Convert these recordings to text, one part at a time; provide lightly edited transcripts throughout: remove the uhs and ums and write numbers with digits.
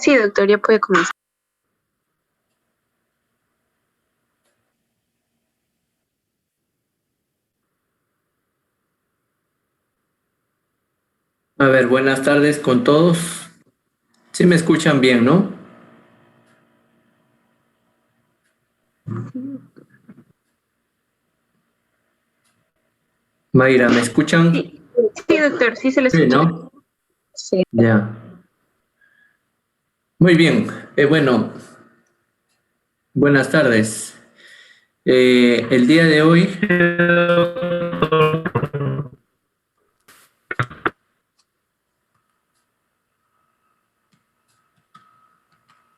Sí, doctor, ya puede comenzar. A ver, buenas tardes con todos. Sí me escuchan bien, ¿no? Mayra, ¿me escuchan? Sí, doctor, sí se le Sí, escucha. ¿no? Sí. Ya. Muy bien. Bueno, buenas tardes. El día de hoy...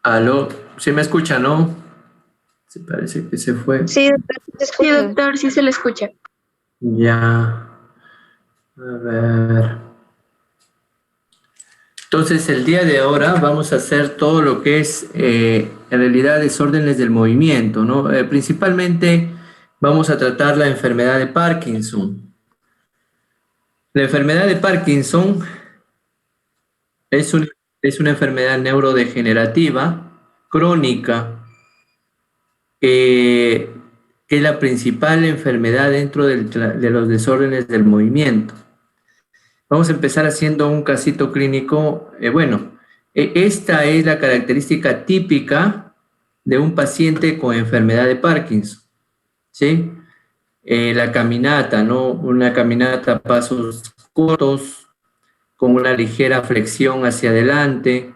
Aló, ¿sí me escucha, no? Se parece que se fue. Sí, doctor, sí se escucha. Sí, doctor, sí se le escucha. Ya. A ver. Entonces, el día de ahora vamos a hacer todo lo que es, en realidad, desórdenes del movimiento, ¿no? Principalmente vamos a tratar la enfermedad de Parkinson. La enfermedad de Parkinson es, es una enfermedad neurodegenerativa crónica que es la principal enfermedad dentro de los desórdenes del movimiento. Vamos a empezar haciendo un casito clínico. Esta es la característica típica de un paciente con enfermedad de Parkinson, ¿sí? La caminata, ¿no? Una caminata a pasos cortos, con una ligera flexión hacia adelante,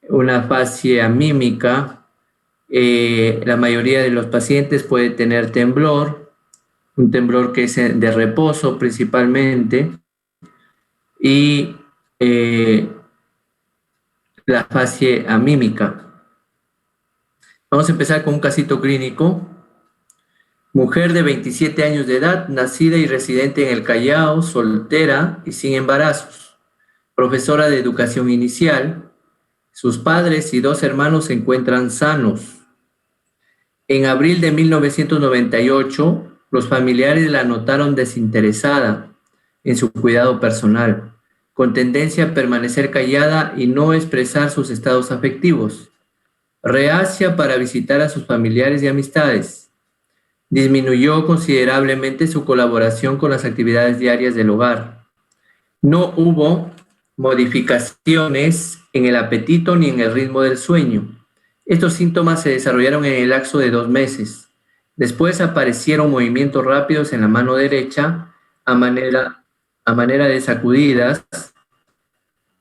una fascia mímica. La mayoría de los pacientes puede tener temblor, un temblor que es de reposo principalmente, y la fase amímica. Vamos a empezar con un casito clínico. Mujer de 27 años de edad, nacida y residente en el Callao, soltera y sin embarazos. Profesora de educación inicial. Sus padres y dos hermanos se encuentran sanos. En abril de 1998, los familiares la notaron desinteresada en su cuidado personal, con tendencia a permanecer callada y no expresar sus estados afectivos. Reacia para visitar a sus familiares y amistades. Disminuyó considerablemente su colaboración con las actividades diarias del hogar. No hubo modificaciones en el apetito ni en el ritmo del sueño. Estos síntomas se desarrollaron en el lapso de 2 meses. Después aparecieron movimientos rápidos en la mano derecha a manera de sacudidas,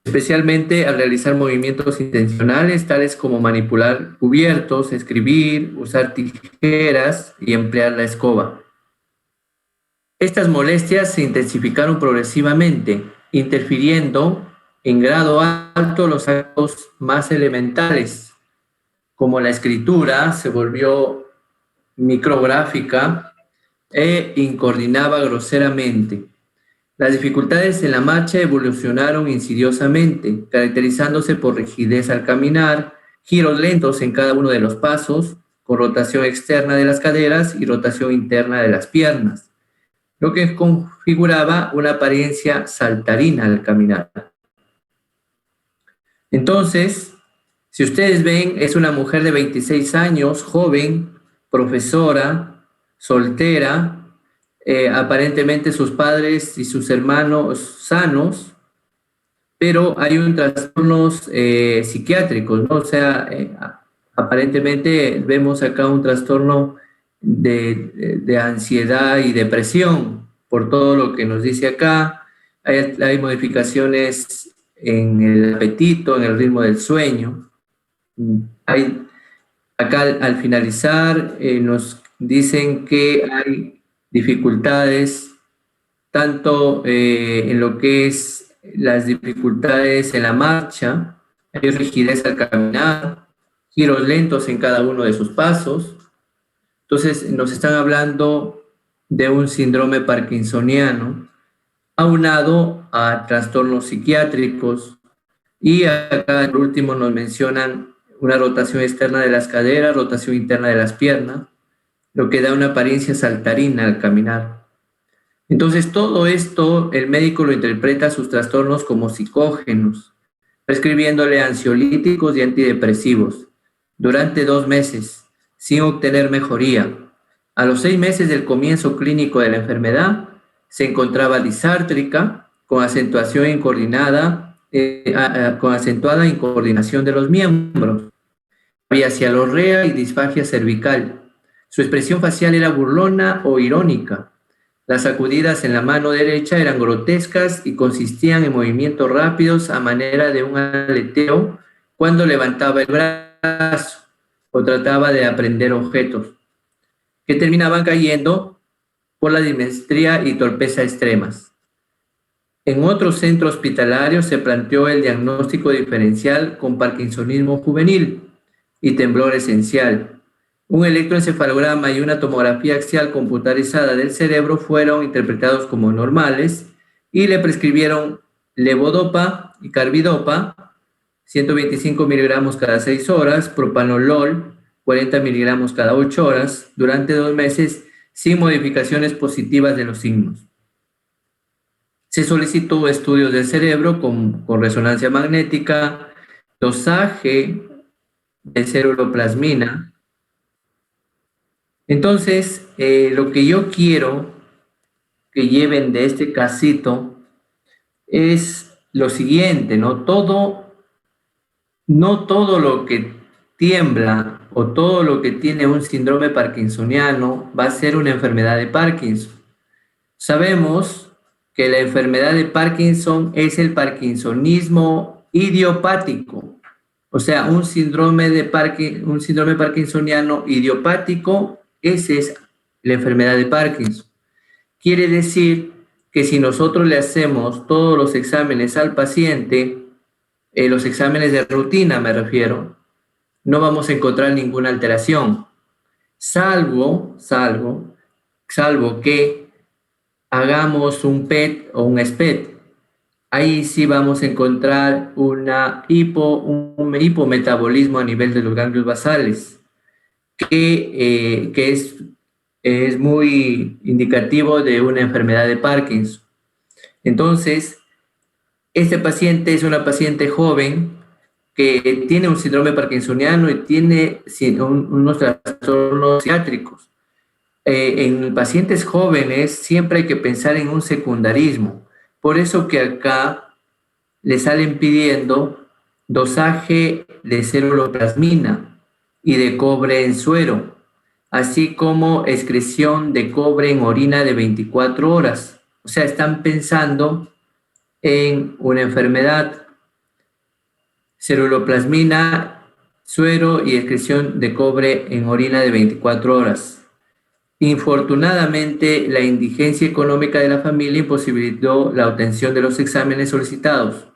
especialmente al realizar movimientos intencionales, tales como manipular cubiertos, escribir, usar tijeras y emplear la escoba. Estas molestias se intensificaron progresivamente, interfiriendo en grado alto los actos más elementales, como la escritura se volvió micrográfica e incoordinaba groseramente. Las dificultades en la marcha evolucionaron insidiosamente, caracterizándose por rigidez al caminar, giros lentos en cada uno de los pasos, con rotación externa de las caderas y rotación interna de las piernas, lo que configuraba una apariencia saltarina al caminar. Entonces, si ustedes ven, es una mujer de 26 años, joven, profesora, soltera, aparentemente sus padres y sus hermanos sanos, pero hay un trastornos psiquiátricos, ¿no? O sea, aparentemente vemos acá un trastorno de ansiedad y depresión, por todo lo que nos dice acá. Hay modificaciones en el apetito, en el ritmo del sueño. Hay, acá al finalizar nos dicen que hay dificultades tanto en lo que es las dificultades en la marcha, hay rigidez al caminar, giros lentos en cada uno de sus pasos. Entonces nos están hablando de un síndrome parkinsoniano aunado a trastornos psiquiátricos, y acá por último nos mencionan una rotación externa de las caderas, rotación interna de las piernas, lo que da una apariencia saltarina al caminar. Entonces, todo esto el médico lo interpreta sus trastornos como psicógenos, prescribiéndole ansiolíticos y antidepresivos durante 2 meses, sin obtener mejoría. A los 6 meses del comienzo clínico de la enfermedad, se encontraba disártrica, con acentuación incoordinada, con acentuada incoordinación de los miembros. Había cialorrea y disfagia cervical. Su expresión facial era burlona o irónica. Las sacudidas en la mano derecha eran grotescas y consistían en movimientos rápidos a manera de un aleteo cuando levantaba el brazo o trataba de aprender objetos, que terminaban cayendo por la dismetría y torpeza extremas. En otro centro hospitalario se planteó el diagnóstico diferencial con parkinsonismo juvenil y temblor esencial. Un electroencefalograma y una tomografía axial computarizada del cerebro fueron interpretados como normales y le prescribieron levodopa y carbidopa, 125 miligramos cada 6 horas, propanolol, 40 miligramos cada 8 horas, durante 2 meses, sin modificaciones positivas de los signos. Se solicitó estudios del cerebro con resonancia magnética, dosaje de ceruloplasmina. Entonces, lo que yo quiero que lleven de este casito es lo siguiente, no todo lo que tiembla o todo lo que tiene un síndrome parkinsoniano va a ser una enfermedad de Parkinson. Sabemos que la enfermedad de Parkinson es el parkinsonismo idiopático, o sea, un síndrome parkinsoniano idiopático, esa es la enfermedad de Parkinson. Quiere decir que si nosotros le hacemos todos los exámenes al paciente, los exámenes de rutina me refiero, no vamos a encontrar ninguna alteración, salvo que hagamos un PET o un SPET. Ahí sí vamos a encontrar un hipometabolismo a nivel de los ganglios basales, que es muy indicativo de una enfermedad de Parkinson. Entonces, este paciente es una paciente joven que tiene un síndrome parkinsoniano y tiene unos trastornos psiquiátricos. En pacientes jóvenes siempre hay que pensar en un secundarismo. Por eso que acá le salen pidiendo dosaje de ceruloplasmina y de cobre en suero, así como excreción de cobre en orina de 24 horas. O sea, están pensando en una enfermedad. Ceruloplasmina, suero y excreción de cobre en orina de 24 horas. Infortunadamente, la indigencia económica de la familia imposibilitó la obtención de los exámenes solicitados.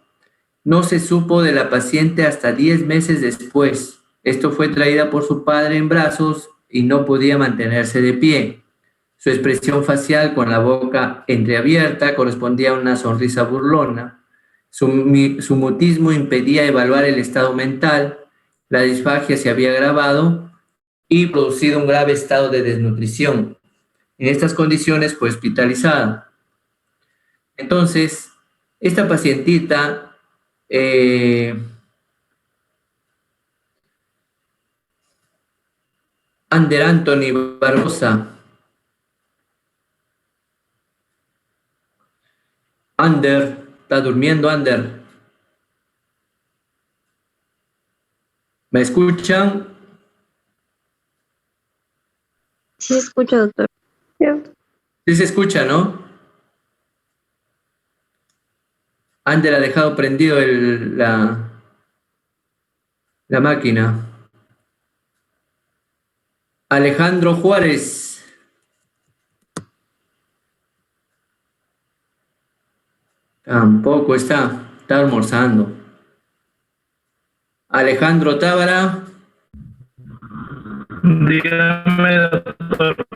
No se supo de la paciente hasta 10 meses después. Esto fue traída por su padre en brazos y no podía mantenerse de pie. Su expresión facial con la boca entreabierta correspondía a una sonrisa burlona. Su mutismo impedía evaluar el estado mental. La disfagia se había agravado y producido un grave estado de desnutrición. En estas condiciones fue hospitalizada. Entonces, esta pacientita Ander Anthony Barbosa. Ander, ¿está durmiendo, Ander? ¿Me escuchan? Sí se escucha, doctor. Sí se escucha, ¿no? Ander ha dejado prendido la máquina. Alejandro Juárez. Tampoco está almorzando. Alejandro Tábara. Dígame, doctor.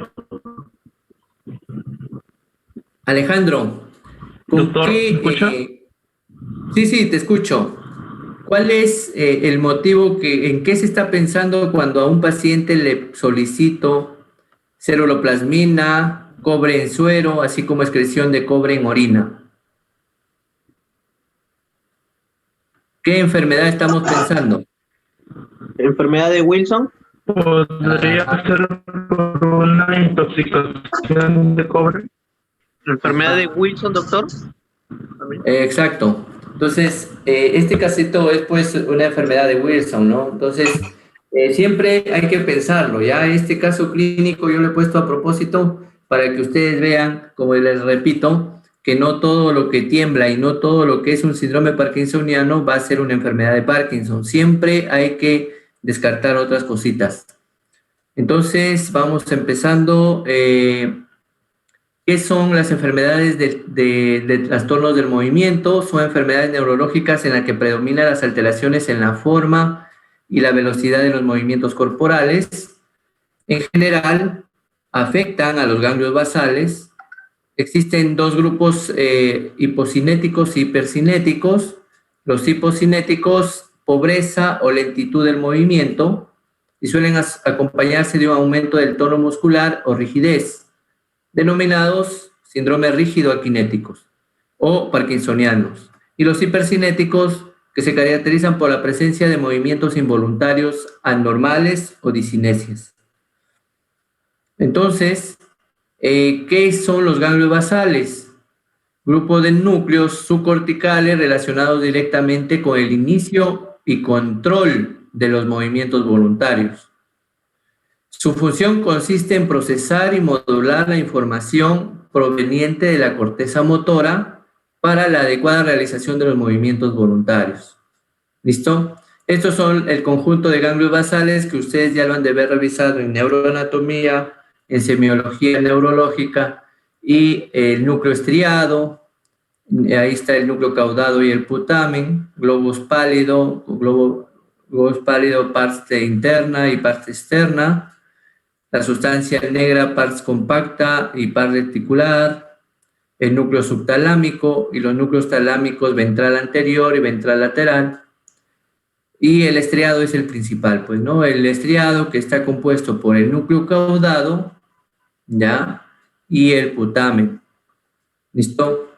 Alejandro, Doctor, ¿me escucha? Sí, te escucho. ¿Cuál es el motivo en qué se está pensando cuando a un paciente le solicito ceruloplasmina, cobre en suero, así como excreción de cobre en orina? ¿Qué enfermedad estamos pensando? Enfermedad de Wilson. ¿Podría ser por una intoxicación de cobre? Enfermedad de Wilson, doctor. Exacto. Entonces, este casito es pues una enfermedad de Wilson, ¿no? Entonces, siempre hay que pensarlo, ¿ya? Este caso clínico yo lo he puesto a propósito para que ustedes vean, como les repito, que no todo lo que tiembla y no todo lo que es un síndrome parkinsoniano va a ser una enfermedad de Parkinson. Siempre hay que descartar otras cositas. Entonces, vamos empezando. ¿Qué son las enfermedades de trastornos del movimiento? Son enfermedades neurológicas en las que predominan las alteraciones en la forma y la velocidad de los movimientos corporales. En general, afectan a los ganglios basales. Existen dos grupos hipocinéticos y hipercinéticos. Los hipocinéticos, pobreza o lentitud del movimiento, y suelen acompañarse de un aumento del tono muscular o rigidez, denominados síndromes rígido-aquinéticos o parkinsonianos, y los hipercinéticos, que se caracterizan por la presencia de movimientos involuntarios anormales o disinesias. Entonces, ¿qué son los ganglios basales? Grupo de núcleos subcorticales relacionados directamente con el inicio y control de los movimientos voluntarios. Su función consiste en procesar y modular la información proveniente de la corteza motora para la adecuada realización de los movimientos voluntarios. ¿Listo? Estos son el conjunto de ganglios basales que ustedes ya lo han de haber revisado en neuroanatomía, en semiología neurológica, y el núcleo estriado. Ahí está el núcleo caudado y el putamen, globus pálido, parte interna y parte externa, la sustancia negra, pars compacta y par reticular, el núcleo subtalámico y los núcleos talámicos ventral anterior y ventral lateral, y el estriado es el principal, pues, ¿no? El estriado, que está compuesto por el núcleo caudado, ¿ya? Y el putamen. ¿Listo?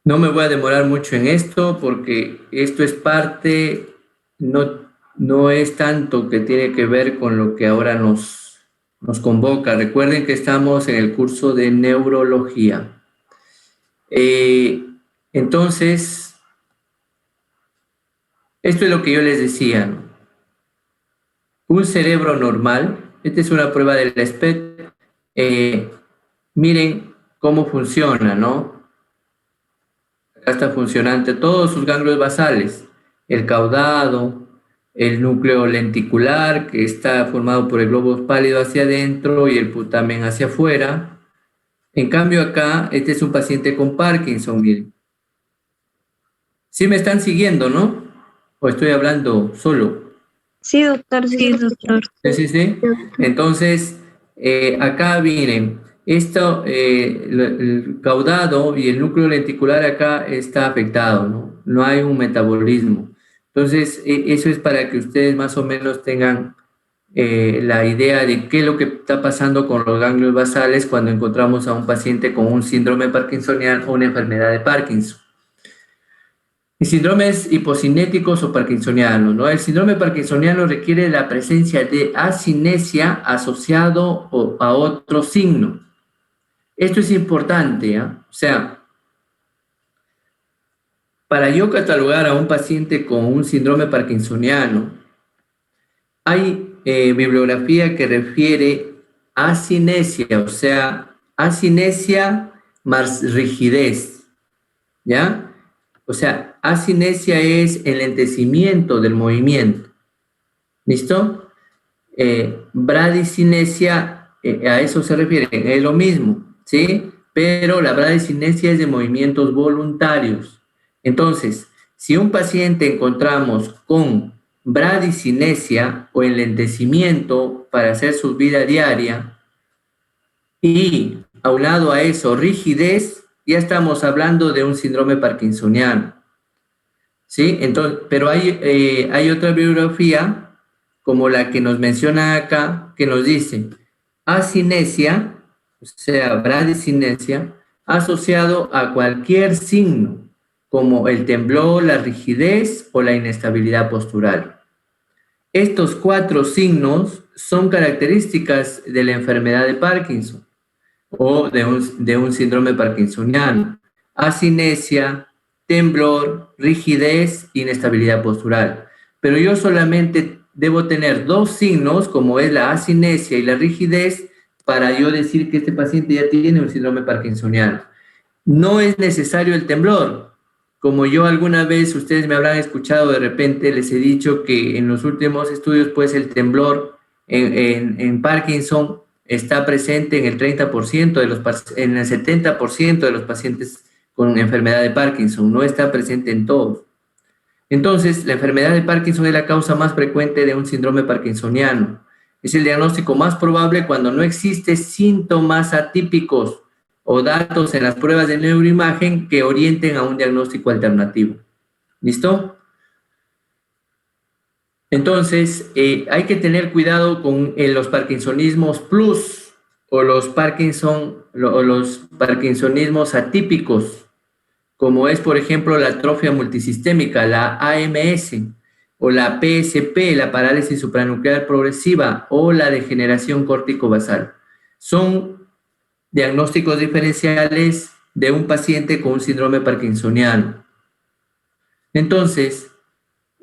No me voy a demorar mucho en esto porque esto es parte, no es tanto que tiene que ver con lo que ahora nos convoca. Recuerden que estamos en el curso de neurología. Entonces, esto es lo que yo les decía, ¿no? Un cerebro normal, esta es una prueba del SPED, miren cómo funciona, ¿no? Acá está funcionante todos sus ganglios basales, el caudado, el núcleo lenticular, que está formado por el globo pálido hacia adentro y el putamen hacia afuera. En cambio acá, este es un paciente con Parkinson, miren. Sí me están siguiendo, ¿no? ¿O estoy hablando solo? Sí, doctor. Sí, doctor. Sí. Entonces, acá miren, esto, el caudado y el núcleo lenticular acá está afectado, ¿no? No hay un metabolismo. Entonces, eso es para que ustedes más o menos tengan la idea de qué es lo que está pasando con los ganglios basales cuando encontramos a un paciente con un síndrome parkinsoniano o una enfermedad de Parkinson. Y síndromes hipocinéticos o parkinsonianos, ¿no? El síndrome parkinsoniano requiere la presencia de asinesia asociado a otro signo. Esto es importante, ¿eh? O sea, para yo catalogar a un paciente con un síndrome parkinsoniano, hay bibliografía que refiere asinesia, o sea, asinesia más rigidez, ¿ya? O sea, asinesia es enlentecimiento del movimiento. ¿Listo? Bradicinesia, a eso se refiere, es lo mismo, ¿sí? Pero la bradicinesia es de movimientos voluntarios. Entonces, si un paciente encontramos con bradicinesia o enlentecimiento para hacer su vida diaria y aunado a eso rigidez, ya estamos hablando de un síndrome parkinsoniano, ¿sí? Entonces, pero hay otra bibliografía, como la que nos menciona acá, que nos dice asinesia, o sea, bradicinesia, asociado a cualquier signo, como el temblor, la rigidez o la inestabilidad postural. Estos 4 signos son características de la enfermedad de Parkinson o de un síndrome parkinsoniano. Asinesia, temblor, rigidez, inestabilidad postural. Pero yo solamente debo tener 2 signos, como es la asinesia y la rigidez, para yo decir que este paciente ya tiene un síndrome parkinsoniano. No es necesario el temblor. Como yo alguna vez, ustedes me habrán escuchado de repente, les he dicho que en los últimos estudios, pues el temblor en Parkinson está presente en el 30% en el 70% de los pacientes con enfermedad de Parkinson, no está presente en todos. Entonces, la enfermedad de Parkinson es la causa más frecuente de un síndrome parkinsoniano. Es el diagnóstico más probable cuando no existen síntomas atípicos o datos en las pruebas de neuroimagen que orienten a un diagnóstico alternativo. ¿Listo? Entonces, hay que tener cuidado con los parkinsonismos plus o los parkinsonismos atípicos, como es, por ejemplo, la atrofia multisistémica, la AMS, o la PSP, la parálisis supranuclear progresiva, o la degeneración córtico-basal. Son diagnósticos diferenciales de un paciente con un síndrome parkinsoniano. Entonces,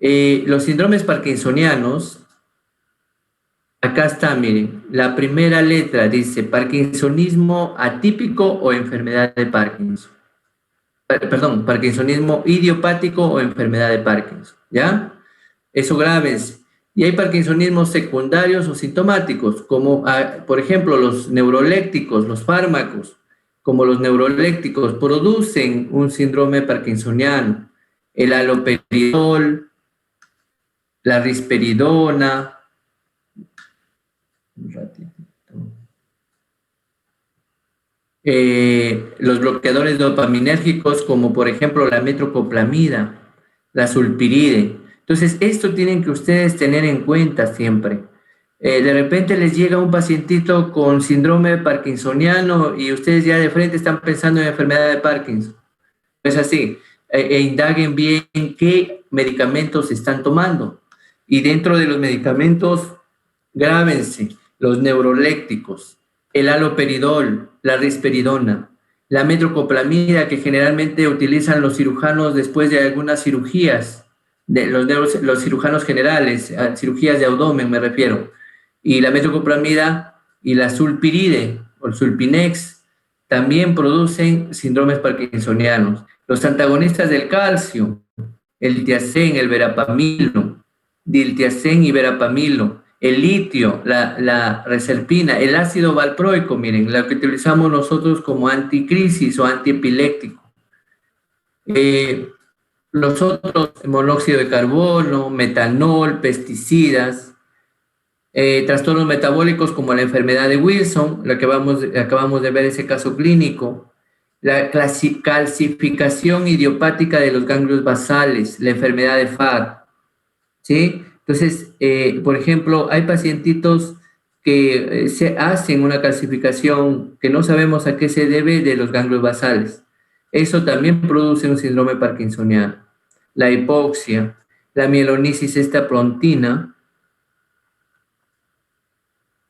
los síndromes parkinsonianos, acá está, miren, la primera letra dice parkinsonismo atípico o enfermedad de Parkinson. Perdón, parkinsonismo idiopático o enfermedad de Parkinson, ¿ya? Eso graves. Y hay parkinsonismos secundarios o sintomáticos, como, por ejemplo, los neurolépticos, los fármacos, como los neurolépticos, producen un síndrome parkinsoniano. El haloperidol, la risperidona, los bloqueadores dopaminérgicos, como por ejemplo la metoclopramida, la sulpiride. Entonces, esto tienen que ustedes tener en cuenta siempre. De repente les llega un pacientito con síndrome parkinsoniano y ustedes ya de frente están pensando en enfermedad de Parkinson. Es así. Indaguen bien qué medicamentos están tomando. Y dentro de los medicamentos, grábense los neurolépticos, el haloperidol, la risperidona, la metoclopramida, que generalmente utilizan los cirujanos después de algunas cirugías, los cirujanos generales, cirugías de abdomen me refiero, y la metoclopramida y la sulpiride o el sulpinex también producen síndromes parkinsonianos. Los antagonistas del calcio, el tiacén, el verapamilo, diltiazem y verapamilo, el litio, la reserpina, el ácido valproico, miren, la que utilizamos nosotros como anticrisis o antiepiléptico. Los otros, monóxido de carbono, metanol, pesticidas, trastornos metabólicos como la enfermedad de Wilson, la que acabamos de ver ese caso clínico, la calcificación idiopática de los ganglios basales, la enfermedad de FAD, ¿sí? Entonces, por ejemplo, hay pacientitos que se hacen una calcificación que no sabemos a qué se debe de los ganglios basales. Eso también produce un síndrome parkinsoniano. La hipoxia, la mielonisis esta-prontina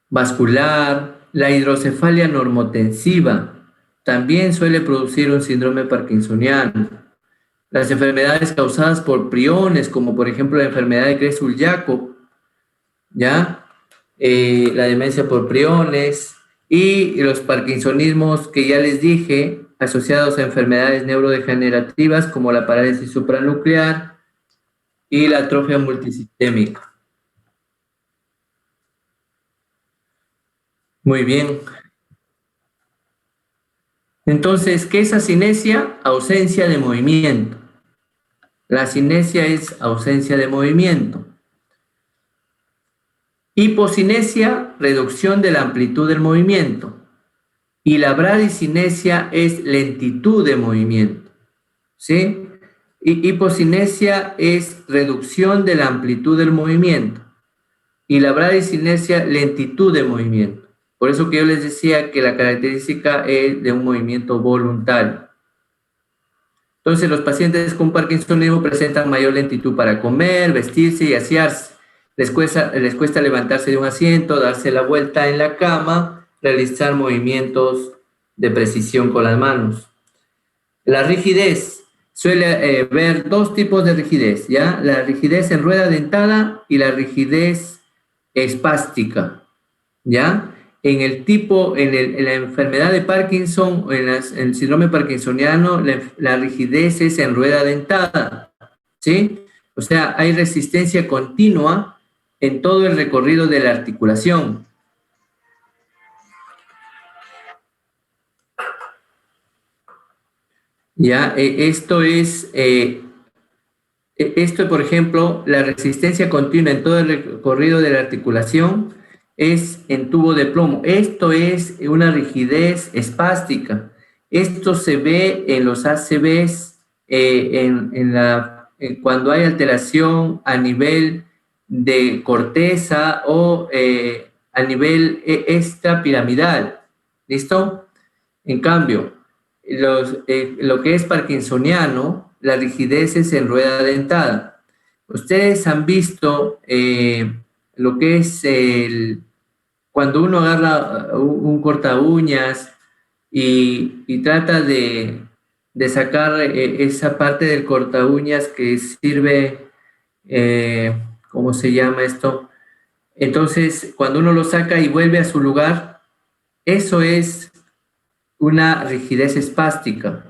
vascular, la hidrocefalia normotensiva también suele producir un síndrome parkinsoniano. Las enfermedades causadas por priones, como por ejemplo la enfermedad de Creutzfeldt-Jakob, ¿ya? La demencia por priones y los parkinsonismos que ya les dije, asociados a enfermedades neurodegenerativas como la parálisis supranuclear y la atrofia multisistémica. Muy bien. Entonces, ¿qué es asinesia? Ausencia de movimiento. La asinesia es ausencia de movimiento. Hipocinesia, reducción de la amplitud del movimiento. Y la bradicinesia es lentitud de movimiento. ¿Sí? Y hipocinesia es reducción de la amplitud del movimiento. Y la bradicinesia, lentitud de movimiento. Por eso que yo les decía que la característica es de un movimiento voluntario. Entonces, los pacientes con parkinsonismo presentan mayor lentitud para comer, vestirse y asearse. Les cuesta levantarse de un asiento, darse la vuelta en la cama, realizar movimientos de precisión con las manos. La rigidez. Suele ver dos tipos de rigidez, ¿ya? La rigidez en rueda dentada y la rigidez espástica, ¿ya? En la enfermedad de Parkinson, en el síndrome parkinsoniano, la rigidez es en rueda dentada, ¿sí? O sea, hay resistencia continua en todo el recorrido de la articulación. Ya, esto, por ejemplo, la resistencia continua en todo el recorrido de la articulación es en tubo de plomo. Esto es una rigidez espástica. Esto se ve en los ACVs cuando hay alteración a nivel de corteza o a nivel extrapiramidal. ¿Listo? En cambio, lo que es parkinsoniano, la rigidez es en rueda dentada. Ustedes han visto lo que es cuando uno agarra un corta uñas y trata de sacar esa parte del corta uñas que sirve, ¿cómo se llama esto? Entonces, cuando uno lo saca y vuelve a su lugar, eso es una rigidez espástica.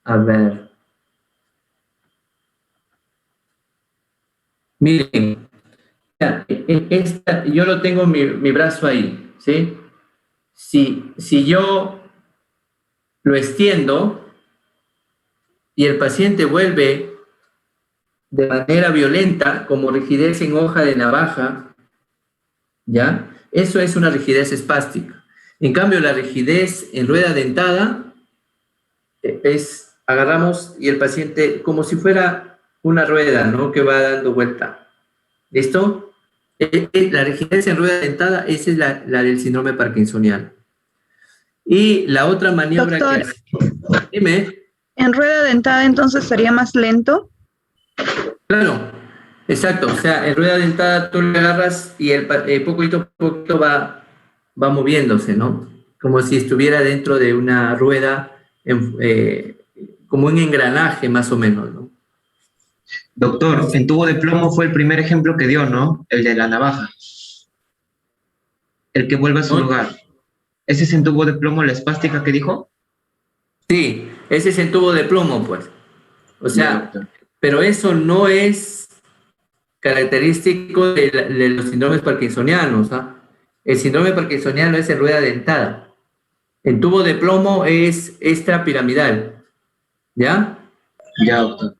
A ver. Miren, yo lo tengo mi brazo ahí, ¿sí? Si yo lo extiendo y el paciente vuelve de manera violenta, como rigidez en hoja de navaja, ¿ya? Eso es una rigidez espástica. En cambio, la rigidez en rueda dentada agarramos y el paciente, como si fuera una rueda, ¿no? Que va dando vuelta. ¿Listo? La rigidez en rueda dentada, esa es la del síndrome parkinsoniano. Y la otra maniobra Doctor, que... Dime. ¿En rueda dentada entonces sería más lento? Claro, exacto. O sea, en rueda dentada tú le agarras y poquito a poquito va moviéndose, ¿no? Como si estuviera dentro de una rueda, como un engranaje más o menos, ¿no? Doctor, en tubo de plomo fue el primer ejemplo que dio, ¿no? El de la navaja. El que vuelve a su lugar. ¿Ese es en tubo de plomo la espástica que dijo? Sí, ese es en tubo de plomo, pues. O sea, Bien, pero eso no es característico de los síndromes parkinsonianos, ¿ah? El síndrome parkinsoniano es en rueda dentada. En tubo de plomo es extrapiramidal. ¿Ya? ya, doctor.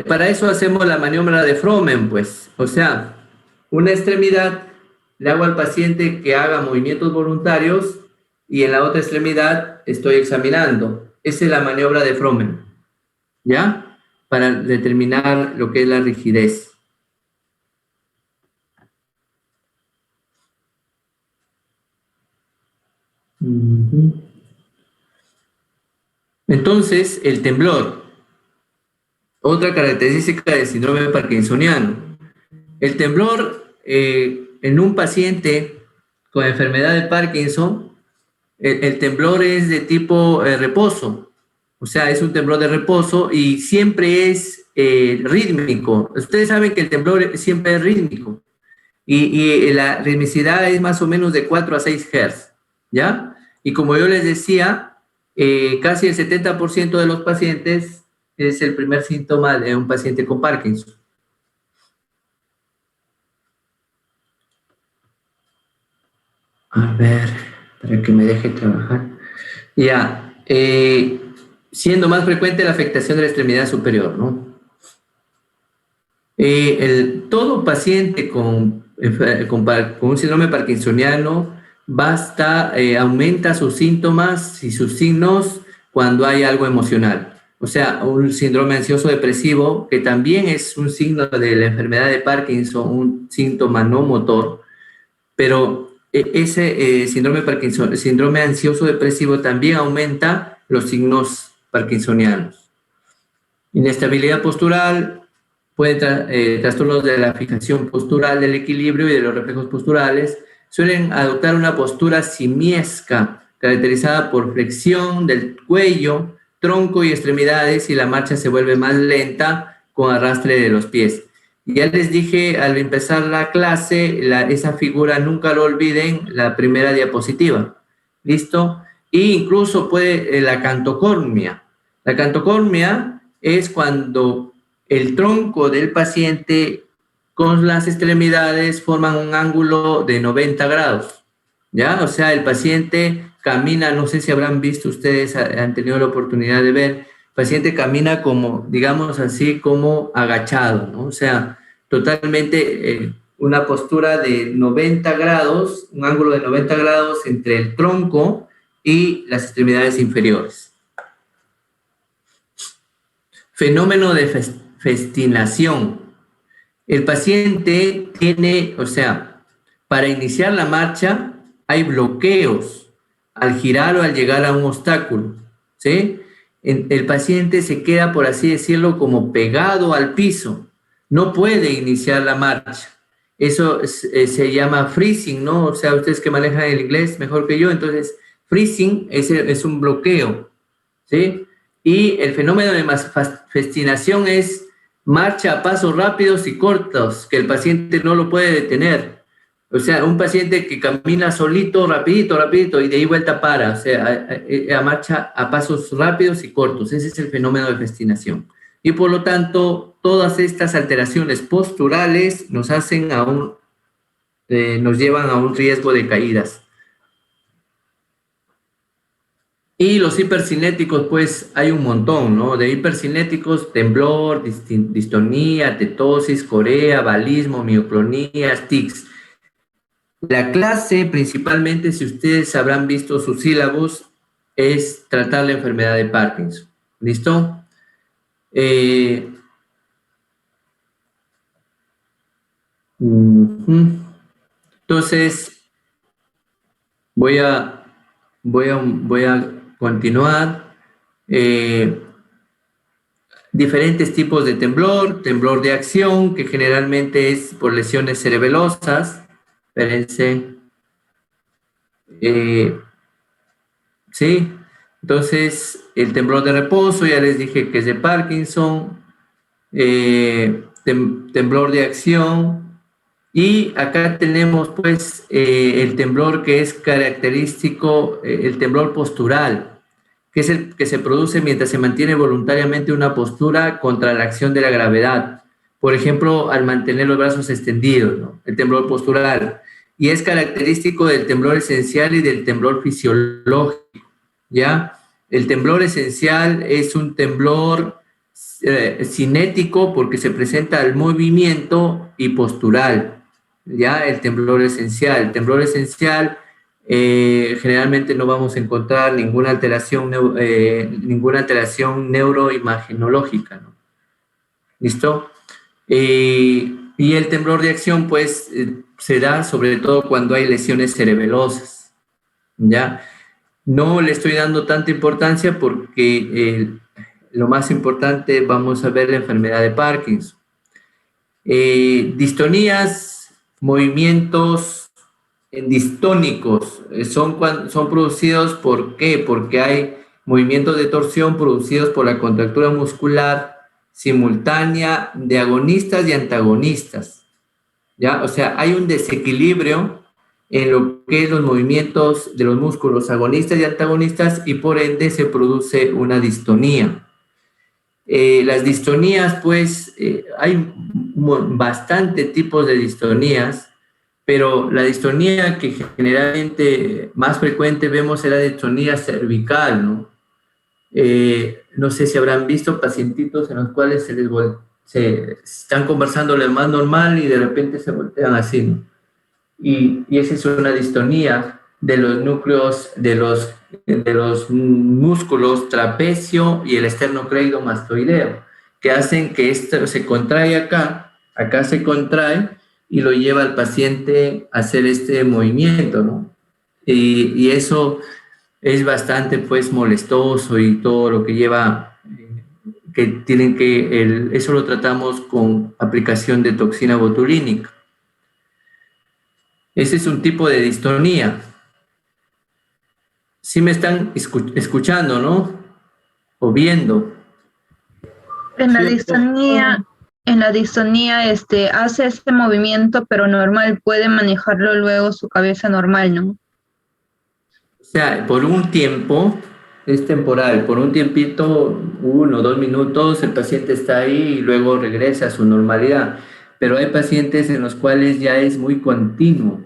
Para eso hacemos la maniobra de Fromen, pues. O sea, una extremidad le hago al paciente que haga movimientos voluntarios y en la otra extremidad estoy examinando. Esa es la maniobra de Fromen. ¿Ya? Para determinar lo que es la rigidez. Entonces, el temblor. Otra característica del síndrome parkinsoniano. El temblor en un paciente con enfermedad de Parkinson, el temblor es de tipo reposo. O sea, es un temblor de reposo y siempre es rítmico. Ustedes saben que el temblor siempre es rítmico. Y la ritmicidad es más o menos de 4 a 6 Hz. ¿Ya? Y como yo les decía, casi el 70% de los pacientes es el primer síntoma de un paciente con Parkinson. A ver, para que me deje trabajar. Ya, siendo más frecuente la afectación de la extremidad superior, ¿no? Todo paciente con un síndrome parkinsoniano aumenta sus síntomas y sus signos cuando hay algo emocional. O sea, un síndrome ansioso depresivo, que también es un signo de la enfermedad de Parkinson, un síntoma no motor, pero ese síndrome ansioso depresivo también aumenta los signos parkinsonianos. Inestabilidad postural, trastornos de la fijación postural, del equilibrio y de los reflejos posturales, suelen adoptar una postura simiesca, caracterizada por flexión del cuello, tronco y extremidades, y la marcha se vuelve más lenta con arrastre de los pies. Ya les dije al empezar la clase, esa figura nunca lo olviden, la primera diapositiva. ¿Listo? E incluso la cantocormia. La cantocormia es cuando el tronco del paciente con las extremidades forman un ángulo de 90 grados. ¿Ya? O sea, el paciente camina, no sé si habrán visto ustedes, han tenido la oportunidad de ver, el paciente camina como, digamos así, como agachado, ¿no? O sea, totalmente una postura de 90 grados, un ángulo de 90 grados entre el tronco y las extremidades inferiores. Fenómeno de festinación. El paciente tiene, o sea, para iniciar la marcha hay bloqueos al girar o al llegar a un obstáculo, ¿sí? El paciente se queda, por así decirlo, como pegado al piso. No puede iniciar la marcha. Eso se llama freezing, ¿no? O sea, ustedes que manejan el inglés mejor que yo, entonces freezing es un bloqueo, ¿sí? Y el fenómeno de festinación es marcha a pasos rápidos y cortos, que el paciente no lo puede detener. O sea, un paciente que camina solito, rapidito, y de ahí vuelta para. O sea, marcha a pasos rápidos y cortos. Ese es el fenómeno de festinación. Y por lo tanto, todas estas alteraciones posturales nos llevan a un riesgo de caídas. Y los hipercinéticos, pues hay un montón, ¿no? De hipercinéticos, temblor, distonía, tetosis, corea, balismo, mioclonía, tics. La clase, principalmente, si ustedes habrán visto sus sílabos, es tratar la enfermedad de Parkinson. ¿Listo? Entonces, voy a continuar. Diferentes tipos de temblor de acción, que generalmente es por lesiones cerebelosas. Espérense. Sí, entonces el temblor de reposo, ya les dije que es de Parkinson. Temblor de acción. Y acá tenemos pues el temblor que es característico, el temblor postural, que es el que se produce mientras se mantiene voluntariamente una postura contra la acción de la gravedad. Por ejemplo, al mantener los brazos extendidos, ¿no? El temblor postural. Y es característico del temblor esencial y del temblor fisiológico, ¿ya? El temblor esencial es un temblor cinético porque se presenta al movimiento y postural, ¿ya? El temblor esencial. El temblor esencial generalmente no vamos a encontrar ninguna alteración neuroimagenológica, ¿no? ¿Listo? Y el temblor de acción, pues, se da sobre todo cuando hay lesiones cerebelosas, ¿ya? No le estoy dando tanta importancia porque lo más importante, vamos a ver la enfermedad de Parkinson. Distonías, movimientos distónicos, son producidos, ¿por qué? Porque hay movimientos de torsión producidos por la contractura muscular simultánea de agonistas y antagonistas, ¿ya? O sea, hay un desequilibrio en lo que es los movimientos de los músculos agonistas y antagonistas y por ende se produce una distonía. Las distonías, pues, hay bastante tipos de distonías, pero la distonía que generalmente más frecuente vemos es la distonía cervical, ¿no? No sé si habrán visto pacientitos en los cuales se están conversando lo más normal y de repente se voltean así, ¿no? Y esa es una distonía de los núcleos, de los músculos trapecio y el esternocleidomastoideo, que hacen que esto se contrae acá se contrae y lo lleva al paciente a hacer este movimiento, ¿no? Y eso es bastante pues molestoso y todo lo que lleva, que tienen que, eso lo tratamos con aplicación de toxina botulínica. Ese es un tipo de distonía. Sí me están escuchando, ¿no? O viendo. En la distonía, hace ese movimiento, pero normal, puede manejarlo luego su cabeza normal, ¿no? O sea, por un tiempo, es temporal, por un tiempito, 1 o 2 minutos, el paciente está ahí y luego regresa a su normalidad. Pero hay pacientes en los cuales ya es muy continuo.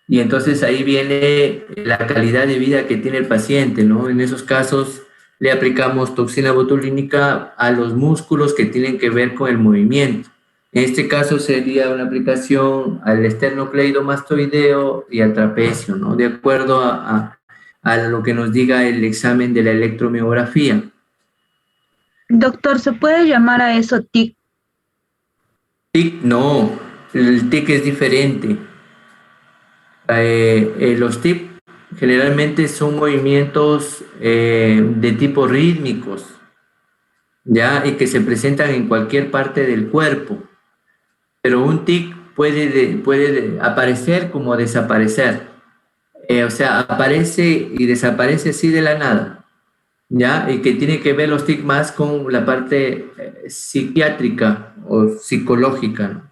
Y entonces ahí viene la calidad de vida que tiene el paciente, ¿no? En esos casos le aplicamos toxina botulínica a los músculos que tienen que ver con el movimiento. En este caso sería una aplicación al esternocleidomastoideo y al trapecio, ¿no? De acuerdo a lo que nos diga el examen de la electromiografía. Doctor, ¿se puede llamar a eso TIC? TIC no, el TIC es diferente. Los TIC generalmente son movimientos de tipo rítmicos, ¿ya? Y que se presentan en cualquier parte del cuerpo. Pero un tic puede aparecer como desaparecer. O sea, aparece y desaparece así de la nada, ¿ya? Y que tiene que ver los tic más con la parte psiquiátrica o psicológica, ¿no?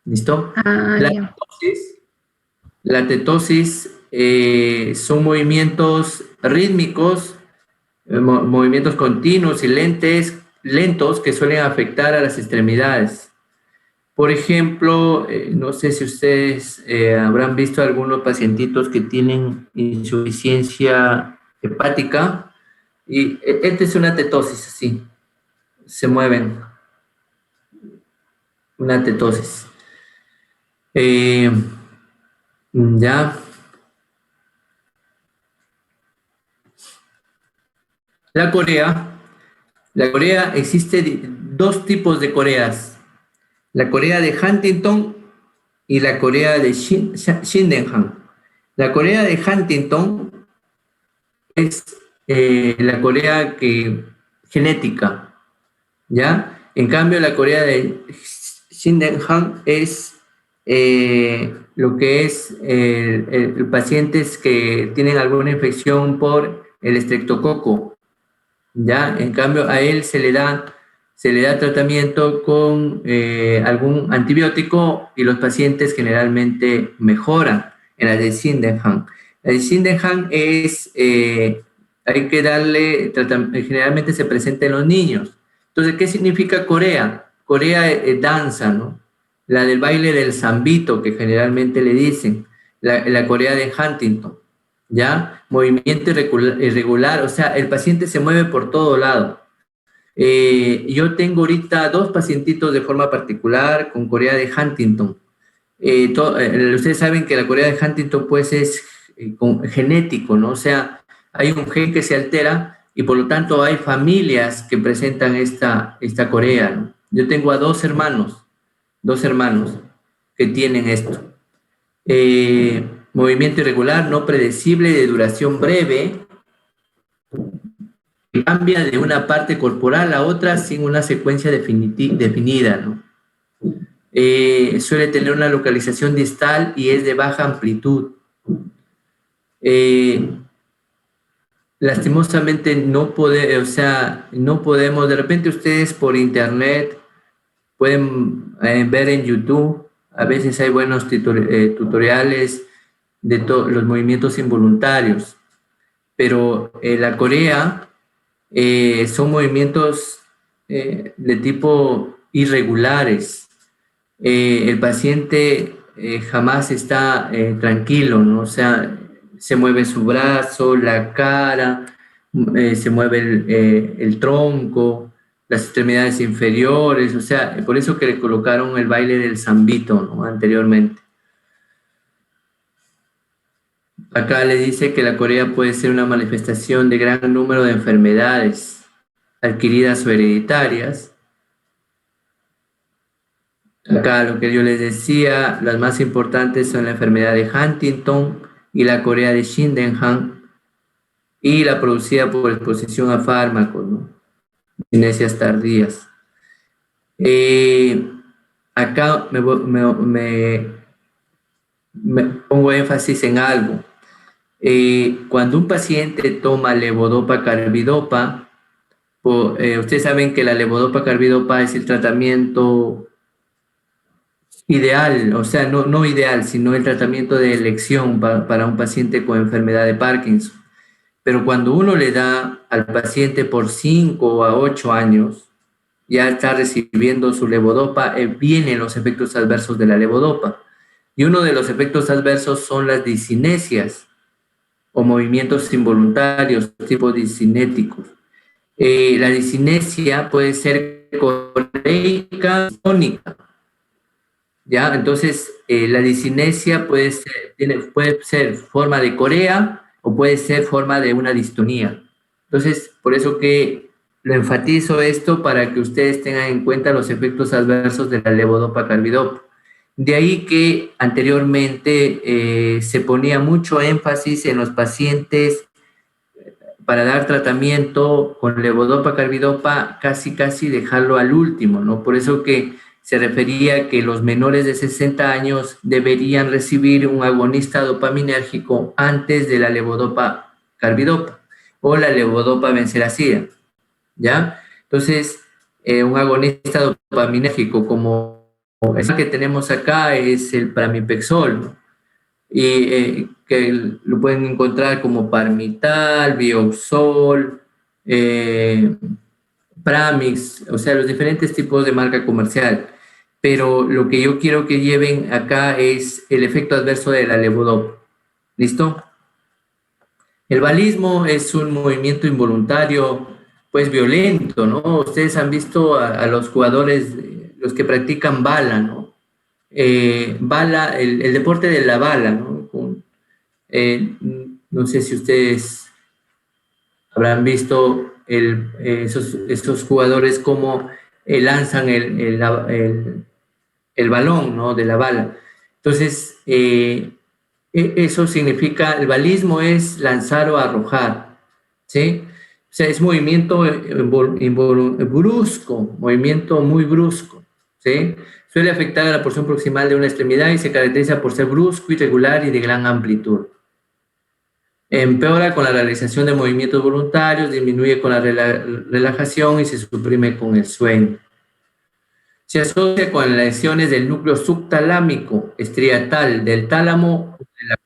¿Listo? Ya. La tetosis son movimientos rítmicos, movimientos continuos y lentos que suelen afectar a las extremidades. Por ejemplo, no sé si ustedes habrán visto algunos pacientitos que tienen insuficiencia hepática y esta es una tetosis, así, se mueven, una tetosis. Ya. La Corea existe dos tipos de Coreas. La Corea de Huntington y la Corea de Sydenham. La Corea de Huntington es la Corea genética, ¿ya? En cambio, la Corea de Sydenham es lo que es pacientes que tienen alguna infección por el estreptococo, ¿ya? En cambio, a él se le da tratamiento con algún antibiótico y los pacientes generalmente mejoran. En la de Sydenham. La de Sydenham es, hay que darle, generalmente se presenta en los niños. Entonces, ¿qué significa Corea? Corea es danza, ¿no? La del baile del zambito, que generalmente le dicen, la Corea de Huntington, ¿ya? Movimiento irregular, o sea, el paciente se mueve por todo lado. Yo tengo ahorita 2 pacientitos de forma particular con Corea de Huntington. Ustedes saben que la Corea de Huntington pues es genético, ¿no? O sea, hay un gen que se altera y por lo tanto hay familias que presentan esta Corea, ¿no? Yo tengo a 2 hermanos que tienen esto. Movimiento irregular, no predecible, de duración breve, cambia de una parte corporal a otra sin una secuencia definida, ¿no? Suele tener una localización distal y es de baja amplitud. Lastimosamente no podemos, de repente ustedes por internet pueden ver en YouTube, a veces hay buenos tutoriales de los movimientos involuntarios, pero la Corea son movimientos de tipo irregulares. El paciente jamás está tranquilo, ¿no? O sea, se mueve su brazo, la cara, se mueve el tronco, las extremidades inferiores, o sea, por eso que le colocaron el baile del zambito, ¿no? Anteriormente. Acá le dice que la Corea puede ser una manifestación de gran número de enfermedades adquiridas o hereditarias. Acá lo que yo les decía, las más importantes son la enfermedad de Huntington y la Corea de Sydenham, y la producida por exposición a fármacos, ¿no? Discinesias tardías. Acá me pongo énfasis en algo. Cuando un paciente toma levodopa carbidopa, ustedes saben que la levodopa carbidopa es el tratamiento ideal, o sea, no ideal, sino el tratamiento de elección para un paciente con enfermedad de Parkinson. Pero cuando uno le da al paciente por 5 a 8 años, ya está recibiendo su levodopa, vienen los efectos adversos de la levodopa. Y uno de los efectos adversos son las discinesias o movimientos involuntarios, tipo discinéticos. La discinesia puede ser coreica, tónica. ¿Ya? Entonces, la discinesia puede ser forma de corea o puede ser forma de una distonía. Entonces, por eso que lo enfatizo esto para que ustedes tengan en cuenta los efectos adversos de la levodopa carbidopa. De ahí que anteriormente se ponía mucho énfasis en los pacientes para dar tratamiento con levodopa carbidopa, casi dejarlo al último, ¿no? Por eso que se refería que los menores de 60 años deberían recibir un agonista dopaminérgico antes de la levodopa carbidopa o la levodopa benseracida, ¿ya? Entonces, un agonista dopaminérgico como el que tenemos acá es el pramipexol, ¿no? Y que lo pueden encontrar como Parmital, Bioxol, Pramix, o sea, los diferentes tipos de marca comercial. Pero lo que yo quiero que lleven acá es el efecto adverso de la levodopa. ¿Listo? El balismo es un movimiento involuntario, pues violento, ¿no? Ustedes han visto a los jugadores, los que practican bala, ¿no? Bala, el deporte de la bala, ¿no? No sé si ustedes habrán visto esos jugadores cómo lanzan el balón, ¿no? De la bala. Entonces, eso significa, el balismo es lanzar o arrojar, ¿sí? O sea, es movimiento brusco, movimiento muy brusco, ¿sí? Suele afectar a la porción proximal de una extremidad y se caracteriza por ser brusco, irregular y de gran amplitud. Empeora con la realización de movimientos voluntarios, disminuye con la relajación y se suprime con el sueño. Se asocia con lesiones del núcleo subtalámico, estriatal, del tálamo o de la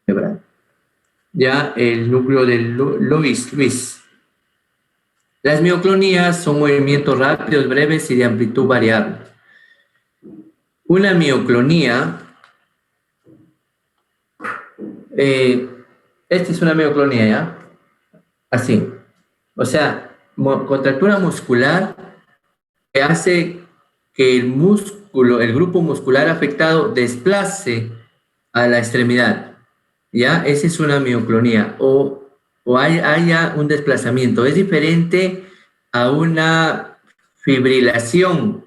cerebral. Ya el núcleo del Luis. Las mioclonías son movimientos rápidos, breves y de amplitud variable. Una mioclonía, esta es una mioclonía, ¿ya? Así. O sea, contractura muscular que hace que el grupo muscular afectado desplace a la extremidad, ¿ya? Esa es una mioclonía, o haya un desplazamiento. Es diferente a una fibrilación.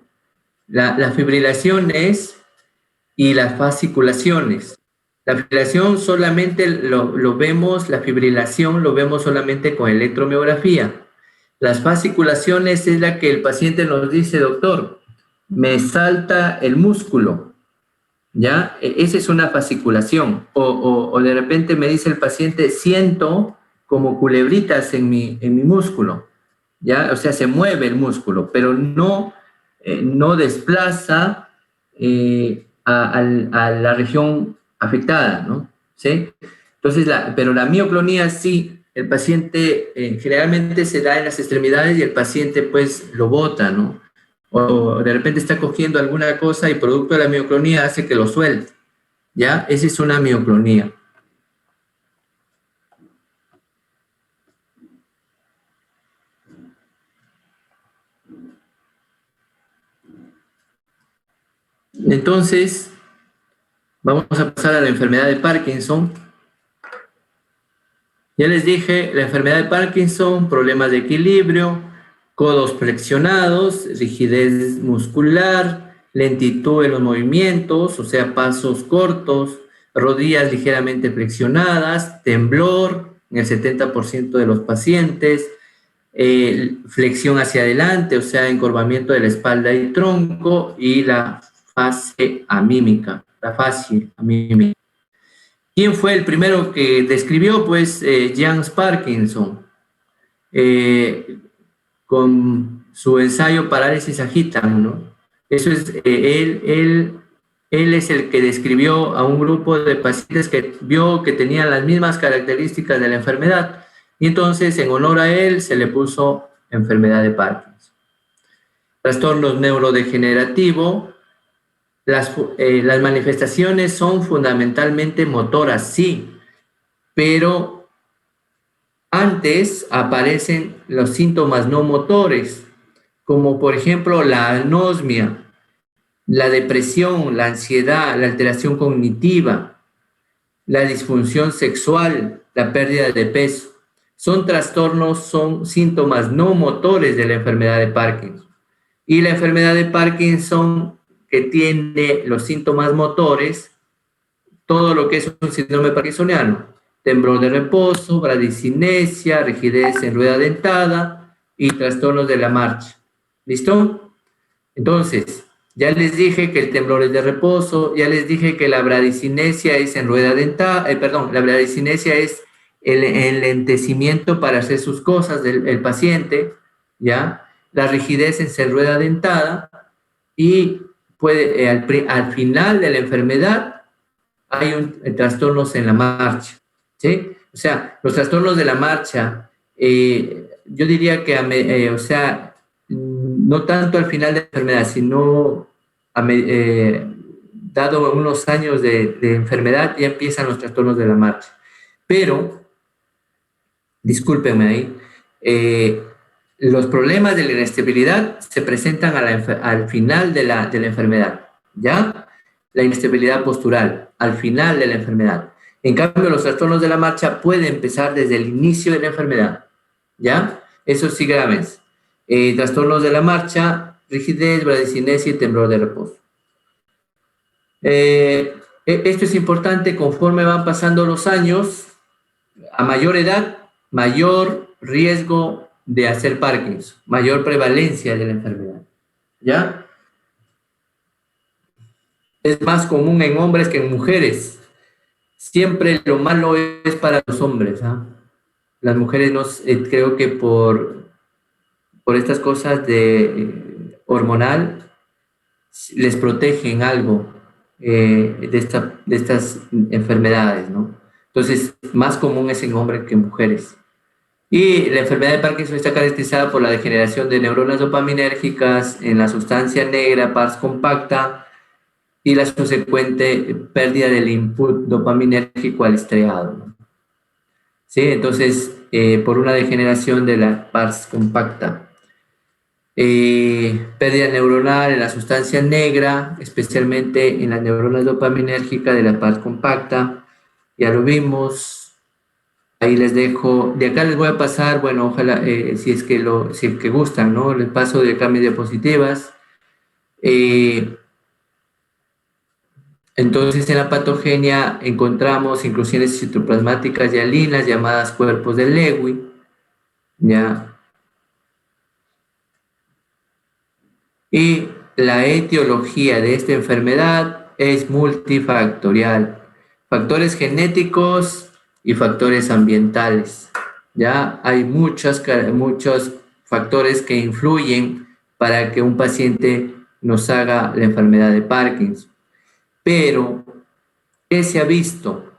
La fibrilación y las fasciculaciones. La fibrilación solamente lo vemos, la fibrilación lo vemos solamente con electromiografía. Las fasciculaciones es la que el paciente nos dice, doctor, me salta el músculo, ¿ya? Esa es una fasciculación. O de repente me dice el paciente, siento como culebritas en mi músculo, ¿ya? O sea, se mueve el músculo, pero no desplaza a la región afectada, ¿no? ¿Sí? Entonces, pero la mioclonía sí, el paciente generalmente se da en las extremidades y el paciente pues lo bota, ¿no? O de repente está cogiendo alguna cosa y producto de la mioclonía hace que lo suelte, ¿ya? Esa es una mioclonía. Entonces, vamos a pasar a la enfermedad de Parkinson. Ya les dije, la enfermedad de Parkinson, problemas de equilibrio, codos flexionados, rigidez muscular, lentitud en los movimientos, o sea, pasos cortos, rodillas ligeramente flexionadas, temblor, en el 70% de los pacientes, flexión hacia adelante, o sea, encorvamiento de la espalda y tronco, y la fase amímica, la fascia amímica. ¿Quién fue el primero que describió? Pues James Parkinson, con su ensayo Parálisis Agitan, ¿no? Eso es, él es el que describió a un grupo de pacientes que vio que tenían las mismas características de la enfermedad, y entonces en honor a él se le puso enfermedad de Parkinson. Trastornos neurodegenerativos. Las manifestaciones son fundamentalmente motoras, sí, pero antes aparecen los síntomas no motores, como por ejemplo la anosmia, la depresión, la ansiedad, la alteración cognitiva, la disfunción sexual, la pérdida de peso. Son trastornos, son síntomas no motores de la enfermedad de Parkinson. Y la enfermedad de Parkinson, que tiene los síntomas motores, todo lo que es un síndrome parkinsoniano: temblor de reposo, bradicinesia, rigidez en rueda dentada y trastornos de la marcha. ¿Listo? Entonces, ya les dije que el temblor es de reposo, ya les dije que la bradicinesia es en rueda dentada, la bradicinesia es el enlentecimiento para hacer sus cosas del paciente, ¿ya? La rigidez es en rueda dentada, y puede, al final de la enfermedad hay trastornos en la marcha, ¿sí? O sea, los trastornos de la marcha, yo diría que, o sea, no tanto al final de la enfermedad, sino dado unos años de enfermedad, ya empiezan los trastornos de la marcha. Pero, discúlpenme ahí, los problemas de la inestabilidad se presentan al final de la enfermedad, ¿ya? La inestabilidad postural, al final de la enfermedad. En cambio, los trastornos de la marcha pueden empezar desde el inicio de la enfermedad, ¿ya? Eso sí, graves. Trastornos de la marcha, rigidez, bradicinesia y temblor de reposo. Esto es importante. Conforme van pasando los años, a mayor edad, mayor riesgo de hacer Parkinson, mayor prevalencia de la enfermedad, ¿ya? Es más común en hombres que en mujeres. Siempre lo malo es para los hombres, ¿ah? Las mujeres, creo que por estas cosas de hormonal, les protegen algo de estas enfermedades, ¿no? Entonces, más común es en hombres que en mujeres. Y la enfermedad de Parkinson está caracterizada por la degeneración de neuronas dopaminérgicas en la sustancia negra, pars compacta, y la subsecuente pérdida del input dopaminérgico al estriado, ¿no? ¿Sí? Entonces, por una degeneración de la pars compacta. Pérdida neuronal en la sustancia negra, especialmente en las neuronas dopaminérgicas de la pars compacta. Ya lo vimos. Ahí les dejo, de acá les voy a pasar, bueno, ojalá, si es que gustan, ¿no? Les paso de acá mis diapositivas. Entonces, en la patogenia encontramos inclusiones citoplasmáticas y alinas llamadas cuerpos de Lewy, ¿ya? Y la etiología de esta enfermedad es multifactorial. Factores genéticos y factores ambientales. Ya hay muchos factores que influyen para que un paciente nos haga la enfermedad de Parkinson. Pero, ¿qué se ha visto?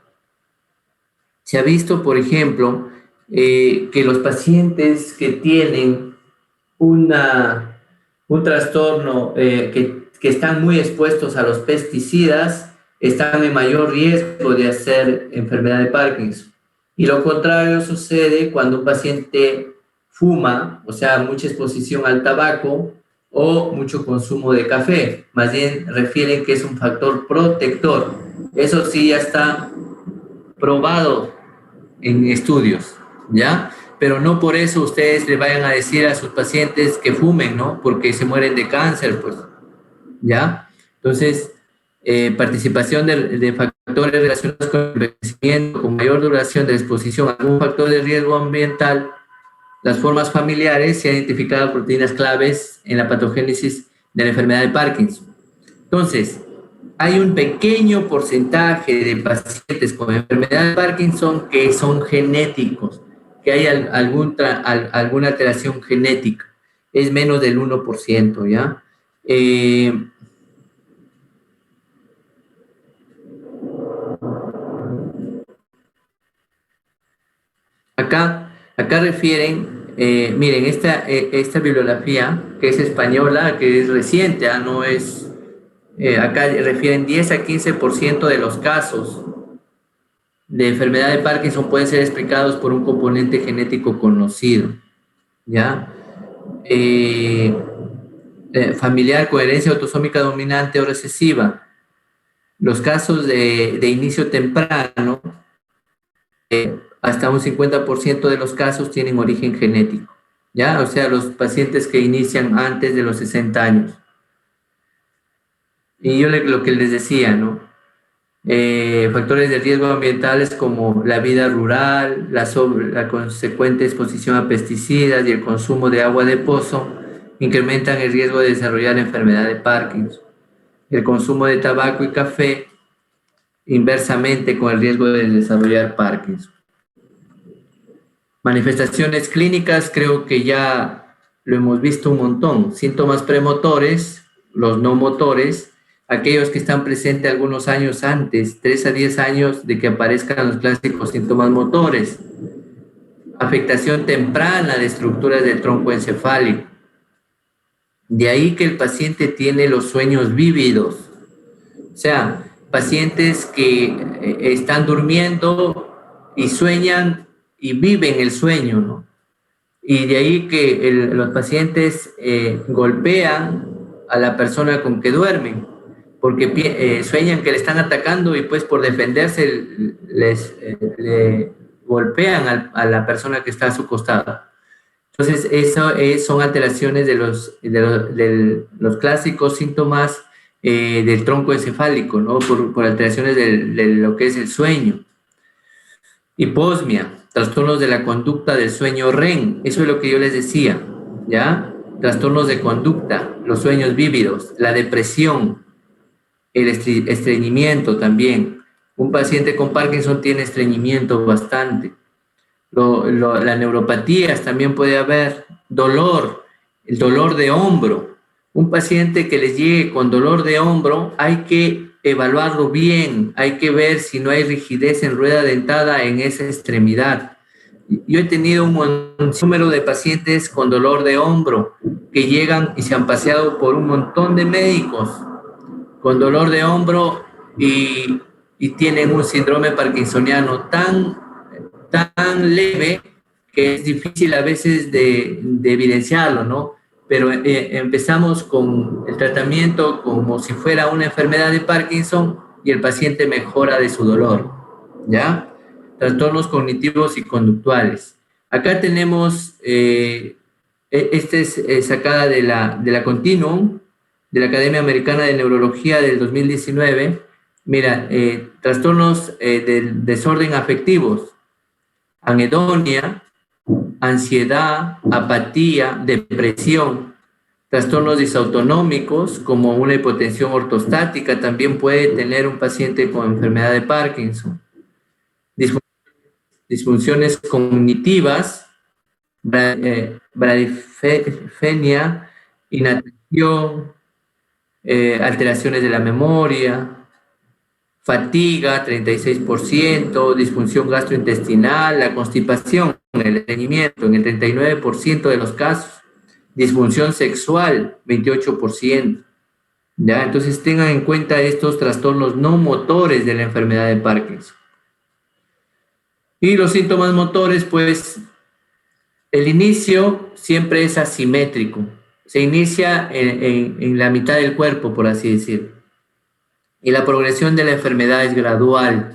Se ha visto, por ejemplo, que los pacientes que tienen un trastorno, que están muy expuestos a los pesticidas, están en mayor riesgo de hacer enfermedad de Parkinson. Y lo contrario sucede cuando un paciente fuma, o sea, mucha exposición al tabaco o mucho consumo de café. Más bien refieren que es un factor protector. Eso sí ya está probado en estudios, ¿ya? Pero no por eso ustedes le vayan a decir a sus pacientes que fumen, ¿no? Porque se mueren de cáncer, pues, ¿ya? Entonces, participación de factores relacionados con el envejecimiento, con mayor duración de exposición a algún factor de riesgo ambiental, las formas familiares se han identificado proteínas claves en la patogénesis de la enfermedad de Parkinson. Entonces, hay un pequeño porcentaje de pacientes con enfermedad de Parkinson que son genéticos, que hay alguna alteración genética. Es menos del 1%, ¿ya? Acá refieren, miren, esta bibliografía, que es española, que es reciente, no es, acá refieren 10 a 15% de los casos de enfermedad de Parkinson pueden ser explicados por un componente genético conocido, ¿ya? Familiar con herencia autosómica dominante o recesiva. Los casos de inicio temprano, hasta un 50% de los casos tienen origen genético, ¿ya? O sea, los pacientes que inician antes de los 60 años. Y yo lo que les decía, ¿no? Factores de riesgo ambientales como la vida rural, la consecuente exposición a pesticidas y el consumo de agua de pozo incrementan el riesgo de desarrollar enfermedad de Parkinson. El consumo de tabaco y café inversamente con el riesgo de desarrollar Parkinson. Manifestaciones clínicas, creo que ya lo hemos visto un montón. Síntomas premotores, los no motores, aquellos que están presentes algunos años antes, 3 a 10 años de que aparezcan los clásicos síntomas motores. Afectación temprana de estructuras del tronco encefálico. De ahí que el paciente tiene los sueños vívidos. O sea, pacientes que están durmiendo y sueñan y viven el sueño, ¿no? Y de ahí que los pacientes golpean a la persona con que duermen, porque sueñan que le están atacando y pues por defenderse le golpean a la persona que está a su costado. Entonces, eso son alteraciones de los clásicos síntomas del tronco encefálico, ¿no? Por alteraciones de lo que es el sueño. Hiposmia, trastornos de la conducta del sueño REM, eso es lo que yo les decía, ¿ya? Trastornos de conducta, los sueños vívidos, la depresión, el estreñimiento también. Un paciente con Parkinson tiene estreñimiento bastante. Las neuropatías también puede haber, dolor, el dolor de hombro. Un paciente que les llegue con dolor de hombro, hay que evaluarlo bien, hay que ver si no hay rigidez en rueda dentada en esa extremidad. Yo he tenido un número de pacientes con dolor de hombro que llegan y se han paseado por un montón de médicos con dolor de hombro y tienen un síndrome parkinsoniano tan leve que es difícil a veces de evidenciarlo, ¿no? Pero empezamos con el tratamiento como si fuera una enfermedad de Parkinson y el paciente mejora de su dolor, ¿ya? Trastornos cognitivos y conductuales. Acá tenemos, esta es sacada de la Continuum, de la Academia Americana de Neurología del 2019. Mira, trastornos del desorden afectivos, anedonia, ansiedad, apatía, depresión, trastornos disautonómicos como una hipotensión ortostática también puede tener un paciente con enfermedad de Parkinson. Disfunciones cognitivas, bradifenia, inacción, alteraciones de la memoria, fatiga, 36%, disfunción gastrointestinal, la constipación, el estreñimiento en el 39% de los casos, disfunción sexual, 28%. ¿Ya? Entonces tengan en cuenta estos trastornos no motores de la enfermedad de Parkinson. Y los síntomas motores, pues, el inicio siempre es asimétrico. Se inicia en la mitad del cuerpo, por así decirlo. Y la progresión de la enfermedad es gradual.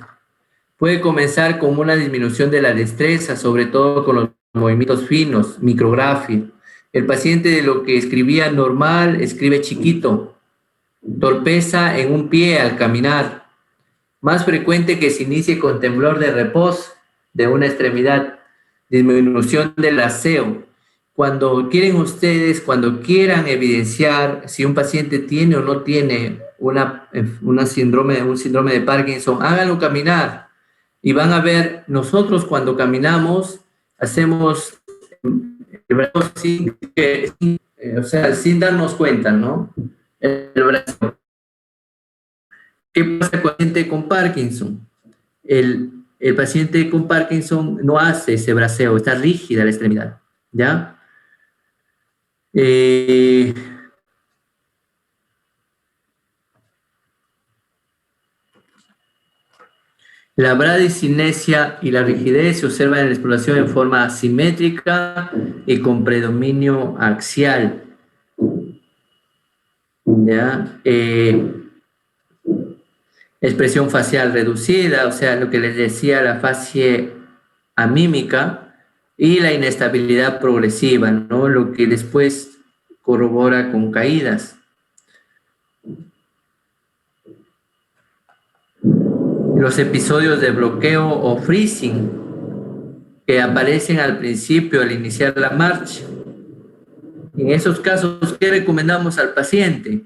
Puede comenzar con una disminución de la destreza, sobre todo con los movimientos finos, micrografía. El paciente de lo que escribía normal, escribe chiquito. torpeza en un pie al caminar, más frecuente que se inicie con temblor de reposo de una extremidad, disminución del aseo. Cuando quieran evidenciar si un paciente tiene o no tiene un síndrome de Parkinson, háganlo caminar y van a ver, nosotros cuando caminamos hacemos el brazo sin darnos cuenta, ¿no? El brazo. ¿Qué pasa con el paciente con Parkinson? El paciente con Parkinson no hace ese braceo, está rígida la extremidad, ¿ya? La bradicinesia y la rigidez se observan en la exploración en forma asimétrica y con predominio axial. ¿Ya? Expresión facial reducida, o sea, lo que les decía, la facie amímica, y la inestabilidad progresiva, ¿no? Lo que después corrobora con caídas. Los episodios de bloqueo o freezing que aparecen al principio, al iniciar la marcha. En esos casos, ¿qué recomendamos al paciente?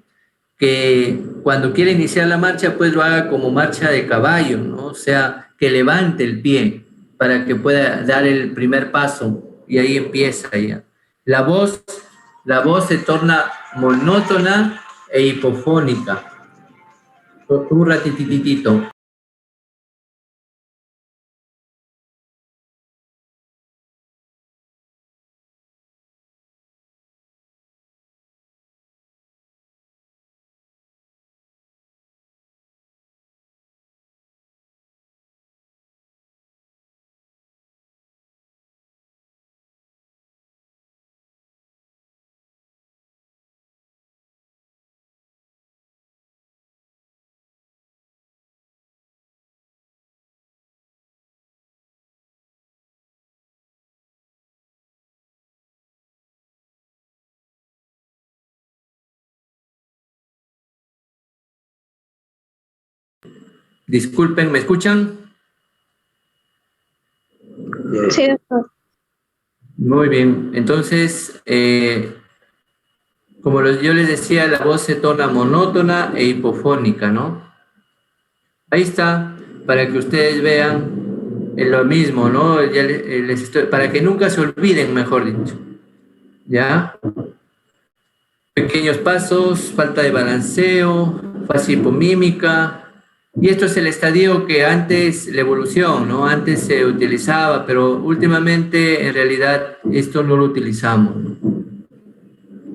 Que cuando quiere iniciar la marcha, pues lo haga como marcha de caballo, ¿no? O sea, que levante el pie para que pueda dar el primer paso y ahí empieza ya. La voz se torna monótona e hipofónica. Un ratititito. Disculpen, ¿me escuchan? Sí, doctor. Muy bien, entonces, como yo les decía, la voz se torna monótona e hipofónica, ¿no? Ahí está, para que ustedes vean lo mismo, ¿no? Ya para que nunca se olviden, mejor dicho, ¿ya? Pequeños pasos, falta de balanceo, fase hipomímica. Y esto es el estadio que antes, la evolución, ¿no? Antes se utilizaba, pero últimamente en realidad esto no lo utilizamos, ¿no?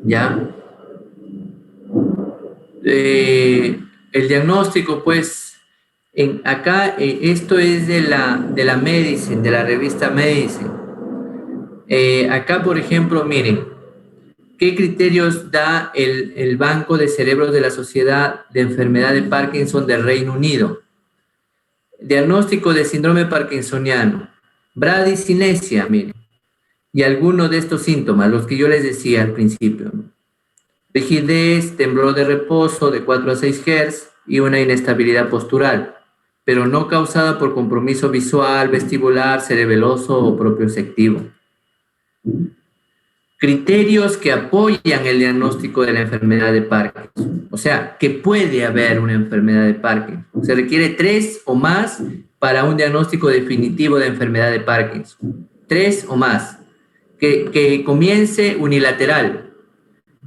¿Ya? El diagnóstico, pues, acá esto es de la Medicine, de la revista Medicine. Acá, por ejemplo, miren, ¿qué criterios da el Banco de Cerebros de la Sociedad de Enfermedad de Parkinson del Reino Unido? Diagnóstico de síndrome parkinsoniano, bradicinesia, miren, y algunos de estos síntomas, los que yo les decía al principio, ¿no? Rigidez, temblor de reposo de 4 a 6 Hz y una inestabilidad postural, pero no causada por compromiso visual, vestibular, cerebeloso o propioceptivo. Criterios que apoyan el diagnóstico de la enfermedad de Parkinson. O sea, que puede haber una enfermedad de Parkinson. Se requiere 3 o más para un diagnóstico definitivo de enfermedad de Parkinson. 3 o más. Que comience unilateral.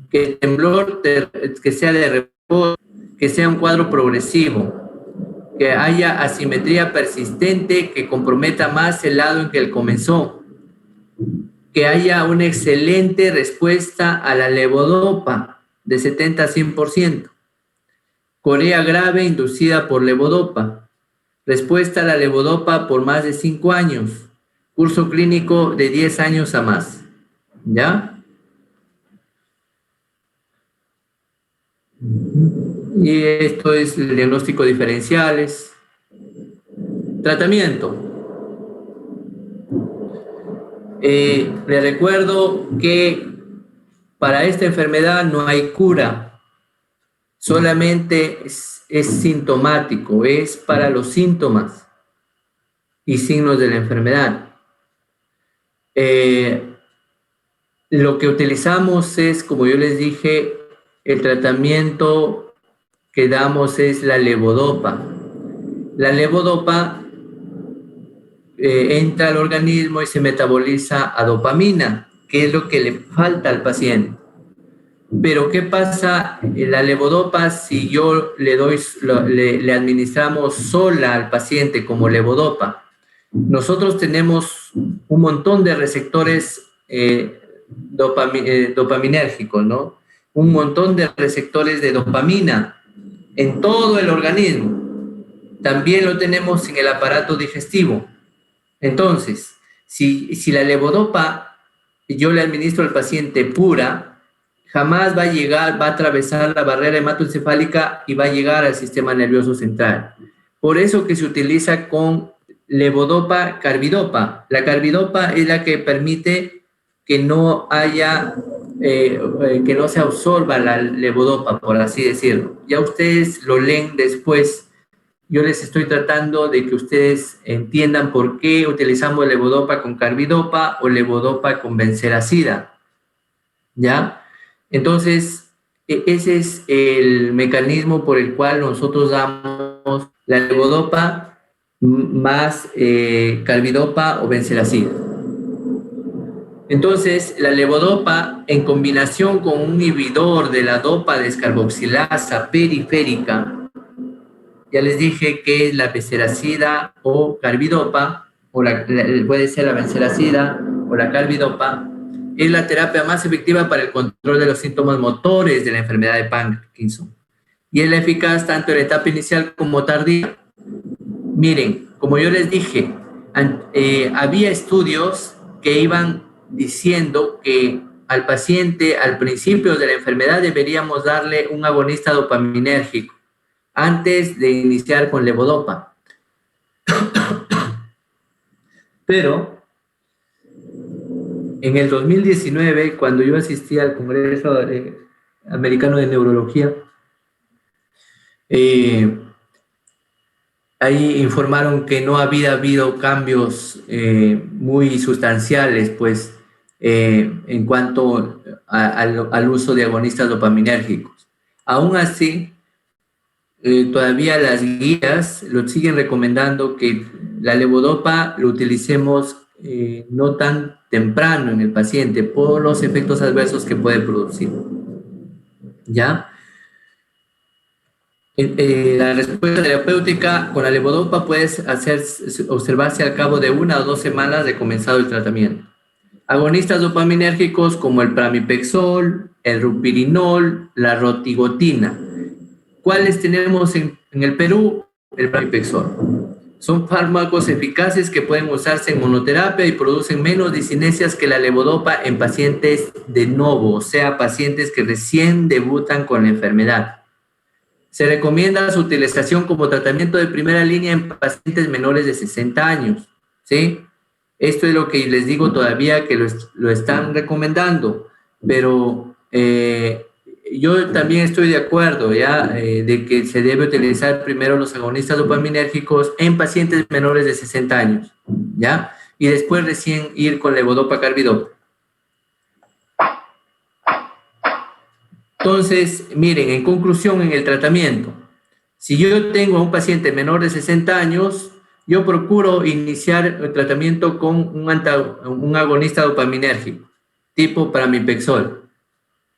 Que el temblor que sea de reposo, que sea un cuadro progresivo. Que haya asimetría persistente que comprometa más el lado en que él comenzó. Que haya una excelente respuesta a la levodopa de 70 a 100%. Corea grave inducida por levodopa. Respuesta a la levodopa por más de 5 años. Curso clínico de 10 años a más. ¿Ya? Y esto es el diagnóstico diferenciales. Tratamiento. Le recuerdo que para esta enfermedad no hay cura, solamente es sintomático, es para los síntomas y signos de la enfermedad. Lo que utilizamos es, como yo les dije, el tratamiento que damos es la levodopa. La levodopa entra al organismo y se metaboliza a dopamina, que es lo que le falta al paciente. Pero ¿qué pasa? La levodopa, si yo le administramos sola al paciente como levodopa, nosotros tenemos un montón de receptores dopaminérgicos, ¿no? Un montón de receptores de dopamina en todo el organismo. También lo tenemos en el aparato digestivo. Entonces, si la levodopa yo le administro al paciente pura, jamás va a atravesar la barrera hematoencefálica y va a llegar al sistema nervioso central. Por eso que se utiliza con levodopa, carbidopa. La carbidopa es la que permite que no haya, que no se absorba la levodopa, por así decirlo. Ya ustedes lo leen después. Yo les estoy tratando de que ustedes entiendan por qué utilizamos levodopa con carbidopa o levodopa con benseracida. ¿Ya? Entonces, ese es el mecanismo por el cual nosotros damos la levodopa más carbidopa o benseracida. Entonces, la levodopa, en combinación con un inhibidor de la dopa descarboxilasa periférica, ya les dije que es la benseracida o carbidopa, o puede ser la benseracida o la carbidopa, es la terapia más efectiva para el control de los síntomas motores de la enfermedad de Parkinson. Y es la eficaz tanto en la etapa inicial como tardía. Miren, como yo les dije, había estudios que iban diciendo que al paciente, al principio de la enfermedad, deberíamos darle un agonista dopaminérgico antes de iniciar con levodopa. Pero en el 2019, cuando yo asistí al Congreso Americano de Neurología, ahí informaron que no había habido cambios muy sustanciales, pues, en cuanto al uso de agonistas dopaminérgicos. Aún así, todavía las guías lo siguen recomendando que la levodopa lo utilicemos no tan temprano en el paciente por los efectos adversos que puede producir. ¿Ya? La respuesta terapéutica con la levodopa puede observarse al cabo de 1 o 2 semanas de comenzado el tratamiento. Agonistas dopaminérgicos como el pramipexol, el rupirinol, la rotigotina. ¿Cuáles tenemos en el Perú? El pramipexol. Son fármacos eficaces que pueden usarse en monoterapia y producen menos discinesias que la levodopa en pacientes de novo, o sea, pacientes que recién debutan con la enfermedad. Se recomienda su utilización como tratamiento de primera línea en pacientes menores de 60 años, ¿sí? Esto es lo que les digo todavía que lo están recomendando, pero yo también estoy de acuerdo, ¿ya? De que se debe utilizar primero los agonistas dopaminérgicos en pacientes menores de 60 años, ¿ya? Y después recién ir con levodopa carbidopa. Entonces, miren, en conclusión, en el tratamiento, si yo tengo a un paciente menor de 60 años, yo procuro iniciar el tratamiento con un agonista dopaminérgico, tipo pramipexol,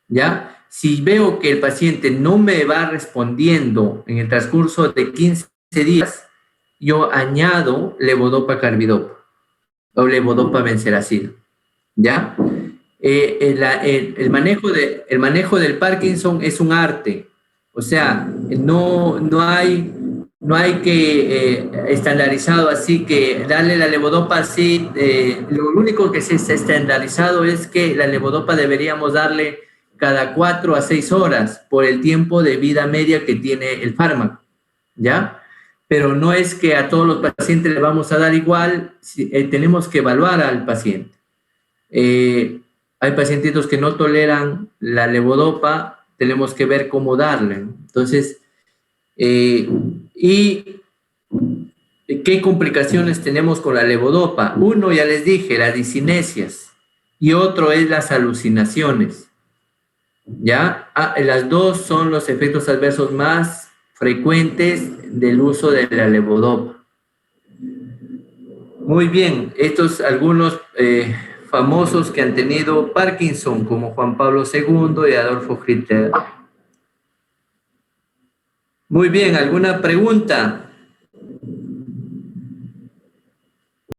¿ya? Si veo que el paciente no me va respondiendo en el transcurso de 15 días, yo añado levodopa carbidopa o levodopa benseracida, ¿ya? El manejo del Parkinson es un arte, o sea, no hay que estandarizado así que darle la levodopa así. Lo único que se está estandarizado es que la levodopa deberíamos darle cada 4 a 6 horas por el tiempo de vida media que tiene el fármaco, ¿ya? Pero no es que a todos los pacientes le vamos a dar igual, tenemos que evaluar al paciente. Hay pacientitos que no toleran la levodopa tenemos que ver cómo darle. Entonces, ¿y qué complicaciones tenemos con la levodopa? Uno, ya les dije, las discinesias, y otro es las alucinaciones. ¿Ya? Las dos son los efectos adversos más frecuentes del uso de la levodopa. Muy bien, estos algunos famosos que han tenido Parkinson, como Juan Pablo II y Adolfo Hitler. Muy bien, ¿alguna pregunta?